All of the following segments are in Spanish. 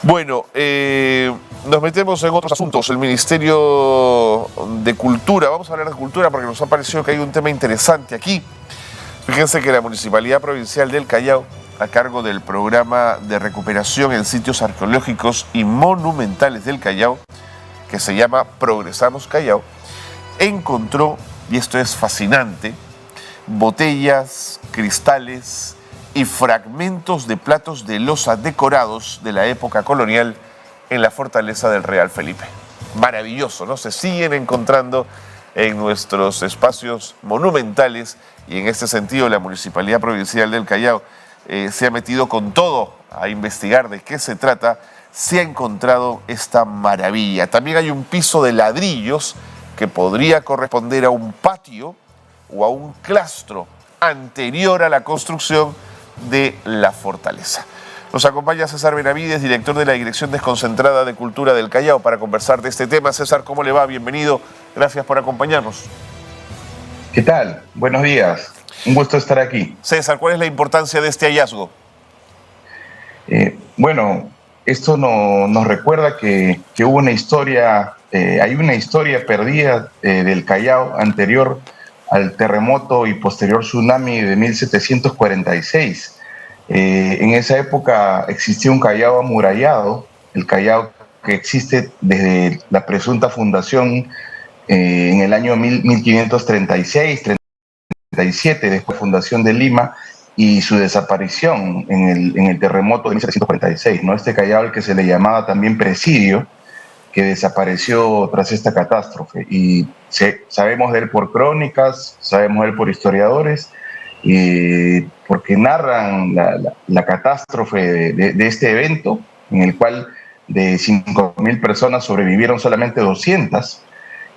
Bueno, nos metemos en otros asuntos. El Ministerio de Cultura, vamos a hablar de cultura porque nos ha parecido que hay un tema interesante aquí. Fíjense que la Municipalidad Provincial del Callao, a cargo del programa de recuperación en sitios arqueológicos y monumentales del Callao, que se llama Progresamos Callao, encontró, y esto es fascinante, botellas, cristales y fragmentos de platos de loza decorados de la época colonial en la fortaleza del Real Felipe. Maravilloso, ¿no? Se siguen encontrando en nuestros espacios monumentales y en este sentido la Municipalidad Provincial del Callao se ha metido con todo a investigar de qué se trata. Se ha encontrado esta maravilla. También hay un piso de ladrillos que podría corresponder a un patio o a un claustro anterior a la construcción de la fortaleza. Nos acompaña César Benavides, director de la Dirección Desconcentrada de Cultura del Callao, para conversar de este tema. César, ¿cómo le va? Bienvenido. Gracias por acompañarnos. ¿Qué tal? Buenos días. Un gusto estar aquí. César, ¿cuál es la importancia de este hallazgo? Bueno, esto nos recuerda que hubo una historia, hay una historia perdida del Callao anterior al terremoto y posterior tsunami de 1746. En esa época existía un Callao amurallado, el Callao que existe desde la presunta fundación en el año 1536, 37, después de la fundación de Lima y su desaparición en el terremoto de 1746, ¿no? Este Callao al que se le llamaba también presidio, que desapareció tras esta catástrofe. Y sabemos de él por crónicas, sabemos de él por historiadores, porque narran la catástrofe de este evento, en el cual de 5.000 personas sobrevivieron solamente 200,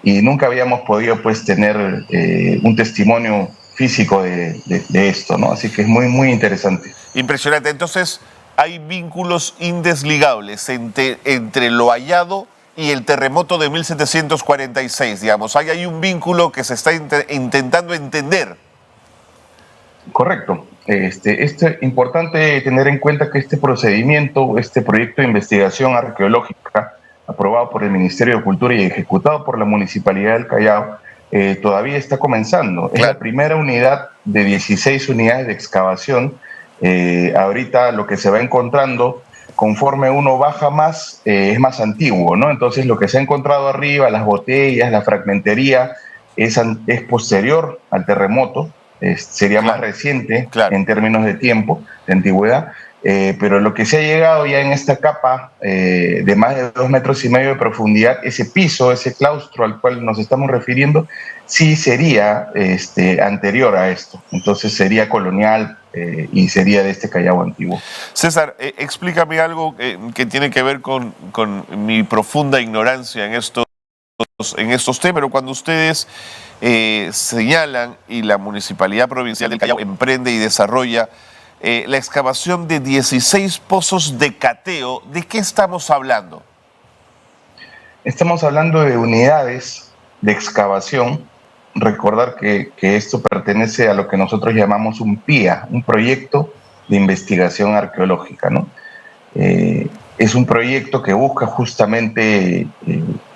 y nunca habíamos podido pues tener un testimonio físico de esto, ¿no? Así que es muy, muy interesante. Impresionante. Entonces, hay vínculos indesligables entre lo hallado y el terremoto de 1746, digamos. Hay un vínculo que se está intentando entender. Correcto. Es importante tener en cuenta que este procedimiento, este proyecto de investigación arqueológica, aprobado por el Ministerio de Cultura y ejecutado por la Municipalidad del Callao, todavía está comenzando. Claro. Es la primera unidad de 16 unidades de excavación. Ahorita lo que se va encontrando, conforme uno baja más, es más antiguo, ¿no? Entonces lo que se ha encontrado arriba, las botellas, la fragmentería, es posterior al terremoto. Sería claro, más reciente, claro, en términos de tiempo, de antigüedad, pero lo que se ha llegado ya en esta capa de más de 2,5 metros de profundidad, ese piso, ese claustro al cual nos estamos refiriendo, sí sería anterior a esto. Entonces sería colonial y sería de este Callao antiguo. César, explícame algo que tiene que ver con mi profunda ignorancia en estos temas, pero cuando ustedes señalan y la Municipalidad Provincial del Callao emprende y desarrolla la excavación de 16 pozos de cateo, ¿de qué estamos hablando? Estamos hablando de unidades de excavación. Recordar que esto pertenece a lo que nosotros llamamos un PIA, un proyecto de investigación arqueológica, ¿no? Es un proyecto que busca justamente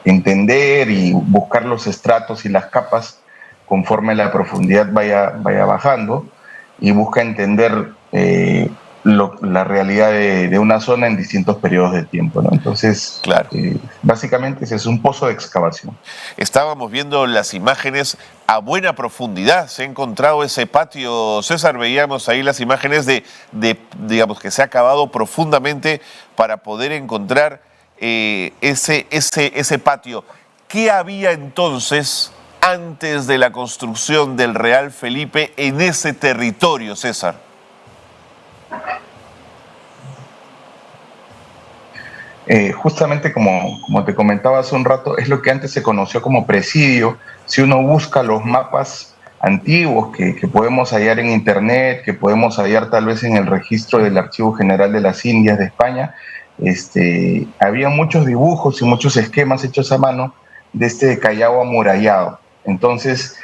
entender y buscar los estratos y las capas conforme la profundidad vaya bajando, y busca entender la realidad de una zona en distintos periodos de tiempo, ¿no? Entonces, claro, básicamente ese es un pozo de excavación. Estábamos viendo las imágenes a buena profundidad. Se ha encontrado ese patio, César, veíamos ahí las imágenes digamos, que se ha cavado profundamente para poder encontrar ese patio. ¿Qué había entonces antes de la construcción del Real Felipe en ese territorio, César? Justamente como te comentaba hace un rato, es lo que antes se conoció como presidio. Si uno busca los mapas antiguos que podemos hallar en internet, que podemos hallar tal vez en el registro del Archivo General de las Indias de España, había muchos dibujos y muchos esquemas hechos a mano de este Callao amurallado. Entonces,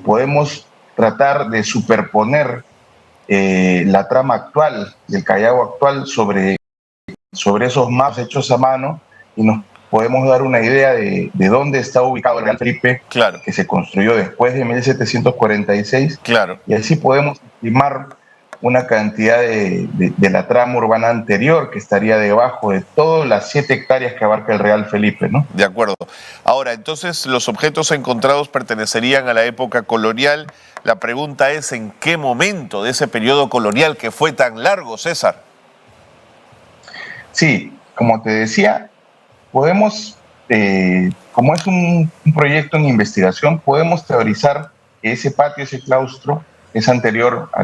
podemos tratar de superponer la trama actual del Callao actual sobre sobre esos mapas hechos a mano y nos podemos dar una idea de dónde está ubicado el Real Felipe, Claro, que se construyó después de 1746, claro. y así podemos estimar una cantidad de la trama urbana anterior que estaría debajo de todas las 7 hectáreas que abarca el Real Felipe, ¿no? De acuerdo. Ahora, entonces, los objetos encontrados pertenecerían a la época colonial. La pregunta es, ¿en qué momento de ese periodo colonial que fue tan largo, César? Sí, como te decía, podemos, como es un proyecto en investigación, podemos teorizar que ese patio, ese claustro, es anterior a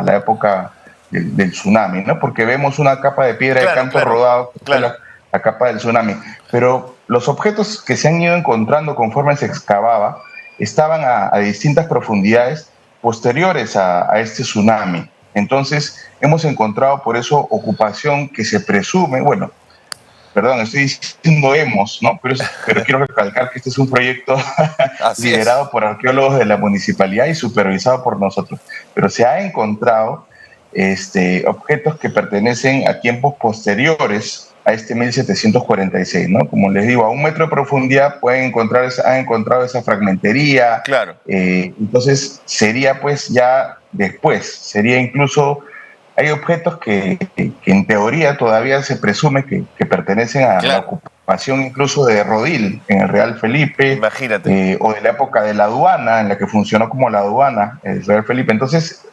la época del tsunami, ¿no? Porque vemos una capa de piedra de Claro, canto claro, rodado, que fue claro. la capa del tsunami. Pero los objetos que se han ido encontrando conforme se excavaba estaban a distintas profundidades posteriores a este tsunami. Entonces, hemos encontrado por eso ocupación que se presume, bueno, perdón, estoy diciendo hemos, ¿no? Pero quiero recalcar que este es un proyecto Así es. liderado por arqueólogos de la municipalidad y supervisado por nosotros. Pero se ha encontrado objetos que pertenecen a tiempos posteriores a este 1746, ¿no? Como les digo, a 1 metro de profundidad han encontrado esa fragmentería. Claro, Entonces sería pues ya después, sería incluso hay objetos que en teoría todavía se presume que pertenecen a la claro. ocupación incluso de Rodil en el Real Felipe, Imagínate. o de la época de la aduana, en la que funcionó como la aduana, el Real Felipe. Entonces,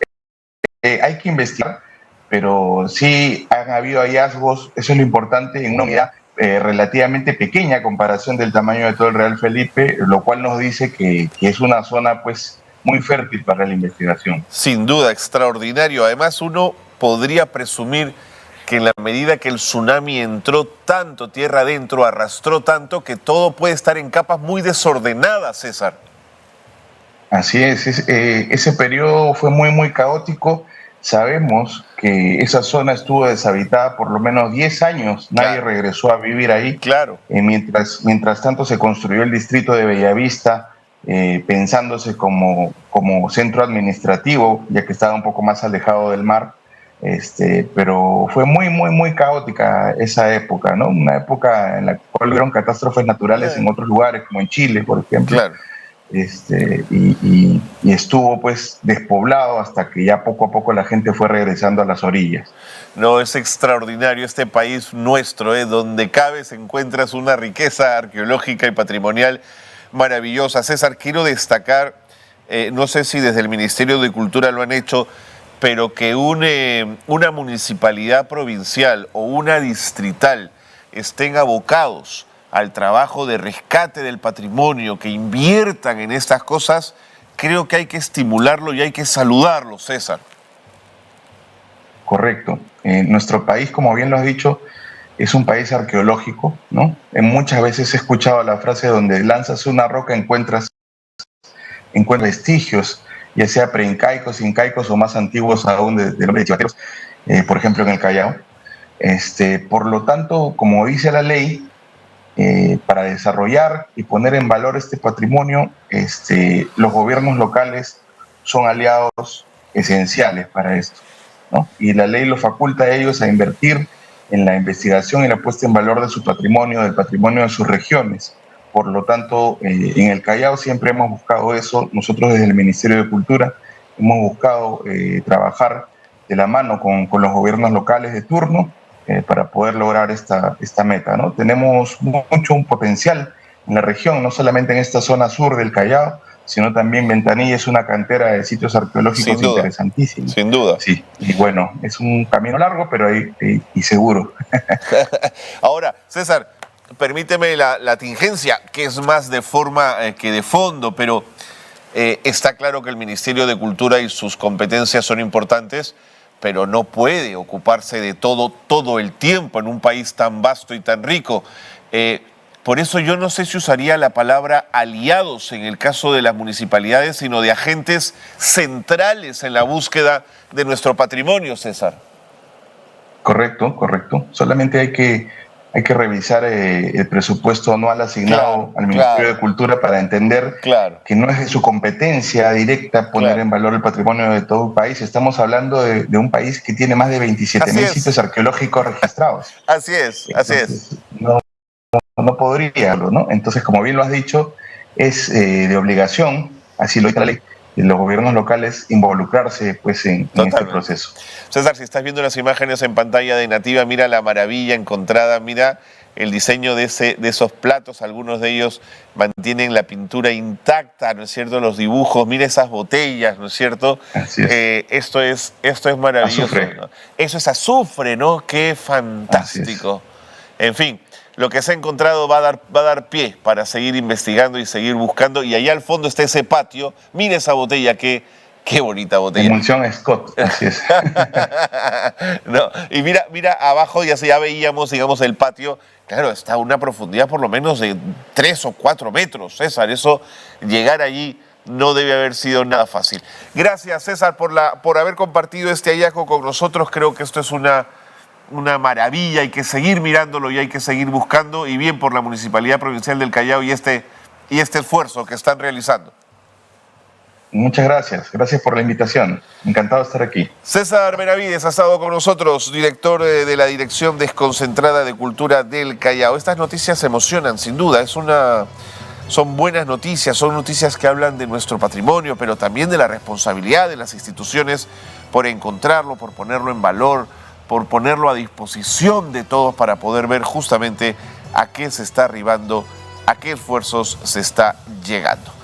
hay que investigar, pero sí han habido hallazgos, eso es lo importante, en una unidad relativamente pequeña a comparación del tamaño de todo el Real Felipe, lo cual nos dice que es una zona pues muy fértil para la investigación. Sin duda, extraordinario. Además, uno podría presumir que en la medida que el tsunami entró tanto tierra adentro, arrastró tanto, que todo puede estar en capas muy desordenadas, César. Así ese periodo fue muy caótico. Sabemos que esa zona estuvo deshabitada por lo menos 10 años, nadie Claro, regresó a vivir ahí. claro. Mientras tanto se construyó el distrito de Bellavista, pensándose como centro administrativo, ya que estaba un poco más alejado del mar. Pero fue muy caótica esa época, ¿no? Una época en la cual hubieron catástrofes naturales en otros lugares, como en Chile, por ejemplo. Claro. Y estuvo pues despoblado hasta que ya poco a poco la gente fue regresando a las orillas. No, es extraordinario este país nuestro, donde cabes encuentras una riqueza arqueológica y patrimonial maravillosa. César, quiero destacar, no sé si desde el Ministerio de Cultura lo han hecho, pero que una municipalidad provincial o una distrital estén abocados al trabajo de rescate del patrimonio, que inviertan en estas cosas, creo que hay que estimularlo y hay que saludarlo, César. Correcto. Nuestro país, como bien lo has dicho, es un país arqueológico, ¿no? Muchas veces he escuchado la frase donde lanzas una roca, encuentras vestigios, ya sea preincaicos, incaicos o más antiguos aún de los chivateros, por ejemplo en el Callao. Por lo tanto, como dice la ley, para desarrollar y poner en valor este patrimonio, los gobiernos locales son aliados esenciales para esto, ¿no? Y la ley los faculta a ellos a invertir en la investigación y la puesta en valor de su patrimonio, del patrimonio de sus regiones. Por lo tanto, en el Callao siempre hemos buscado eso. Nosotros desde el Ministerio de Cultura hemos buscado trabajar de la mano con los gobiernos locales de turno, para poder lograr esta meta, ¿no? Tenemos un potencial en la región, no solamente en esta zona sur del Callao, sino también Ventanilla es una cantera de sitios arqueológicos Sin duda, interesantísimos. sin duda. Sí, y bueno, es un camino largo, pero y seguro. Ahora, César, permíteme la tingencia, que es más de forma que de fondo, pero está claro que el Ministerio de Cultura y sus competencias son importantes, pero no puede ocuparse de todo el tiempo en un país tan vasto y tan rico. Por eso yo no sé si usaría la palabra aliados en el caso de las municipalidades, sino de agentes centrales en la búsqueda de nuestro patrimonio, César. Correcto. Solamente hay que revisar el presupuesto anual asignado al Ministerio de Cultura para entender que no es de su competencia directa poner en valor el patrimonio de todo un país. Estamos hablando de un país que tiene más de 27.000 sitios arqueológicos registrados. Así es, Entonces, no podría, ¿no? Entonces, como bien lo has dicho, es de obligación, así lo dice la ley, de los gobiernos locales involucrarse pues en este proceso. César, si estás viendo las imágenes en pantalla de Nativa, mira la maravilla encontrada, mira el diseño de esos platos, algunos de ellos mantienen la pintura intacta, ¿no es cierto? Los dibujos, mira esas botellas, ¿no es cierto? Así es. Esto es maravilloso, ¿no? Eso es azufre, ¿no? Qué fantástico. En fin, lo que se ha encontrado va a dar pie para seguir investigando y seguir buscando. Y allá al fondo está ese patio. Mira esa botella, qué bonita botella. Emulsión Scott, así es. No, y mira abajo, ya veíamos, digamos, el patio. Claro, está a una profundidad por lo menos de 3 o 4 metros, César. Eso, llegar allí no debe haber sido nada fácil. Gracias, César, por haber compartido este hallazgo con nosotros. Creo que esto es una maravilla, hay que seguir mirándolo y hay que seguir buscando, y bien por la Municipalidad Provincial del Callao y este esfuerzo que están realizando. Muchas gracias por la invitación, encantado de estar aquí. César Benavides ha estado con nosotros, director de la Dirección Desconcentrada de Cultura del Callao. Estas noticias emocionan, sin duda, son buenas noticias, son noticias que hablan de nuestro patrimonio, pero también de la responsabilidad de las instituciones por encontrarlo, por ponerlo en valor, por ponerlo a disposición de todos para poder ver justamente a qué se está arribando, a qué esfuerzos se está llegando.